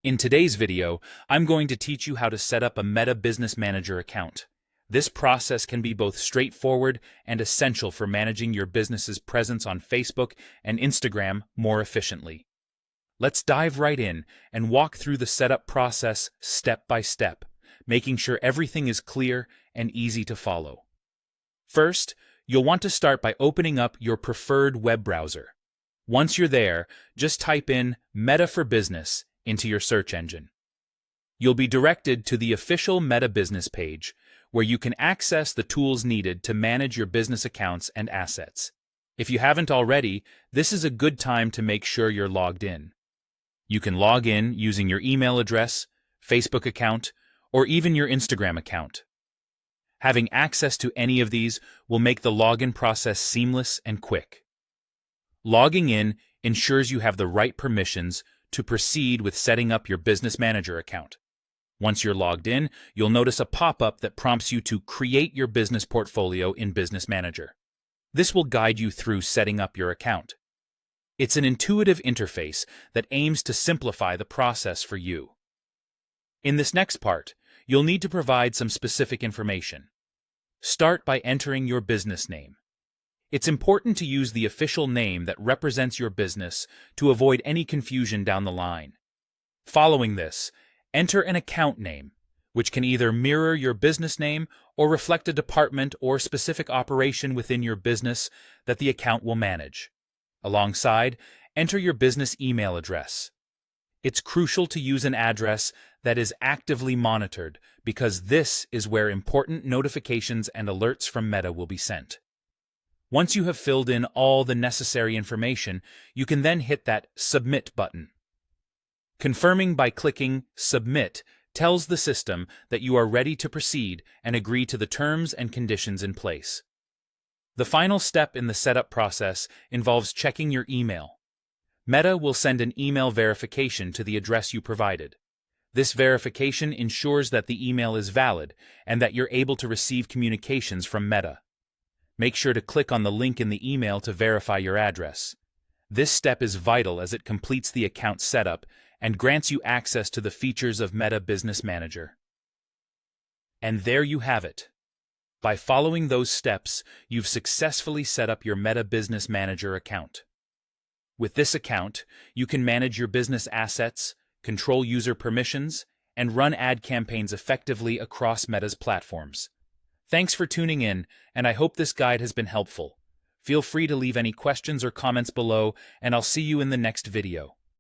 In today's video, I'm going to teach you how to set up a Meta Business Manager account. This process can be both straightforward and essential for managing your business's presence on Facebook and Instagram more efficiently. Let's dive right in and walk through the setup process step by step, making sure everything is clear and easy to follow. First, you'll want to start by opening up your preferred web browser. Once you're there, just type in Meta for Business into your search engine. You'll be directed to the official Meta Business page, where you can access the tools needed to manage your business accounts and assets. If you haven't already, this is a good time to make sure you're logged in. You can log in using your email address, Facebook account, or even your Instagram account. Having access to any of these will make the login process seamless and quick. Logging in ensures you have the right permissions to proceed with setting up your Business Manager account. Once you're logged in, you'll notice a pop-up that prompts you to create your business portfolio in Business Manager. This will guide you through setting up your account. It's an intuitive interface that aims to simplify the process for you. In this next part, you'll need to provide some specific information. Start by entering your business name. It's important to use the official name that represents your business to avoid any confusion down the line. Following this, enter an account name, which can either mirror your business name or reflect a department or specific operation within your business that the account will manage. Alongside, enter your business email address. It's crucial to use an address that is actively monitored because this is where important notifications and alerts from Meta will be sent. Once you have filled in all the necessary information, you can then hit that Submit button. Confirming by clicking Submit tells the system that you are ready to proceed and agree to the terms and conditions in place. The final step in the setup process involves checking your email. Meta will send an email verification to the address you provided. This verification ensures that the email is valid and that you're able to receive communications from Meta. Make sure to click on the link in the email to verify your address. This step is vital as it completes the account setup and grants you access to the features of Meta Business Manager. And there you have it. By following those steps, you've successfully set up your Meta Business Manager account. With this account, you can manage your business assets, control user permissions, and run ad campaigns effectively across Meta's platforms. Thanks for tuning in, and I hope this guide has been helpful. Feel free to leave any questions or comments below, and I'll see you in the next video.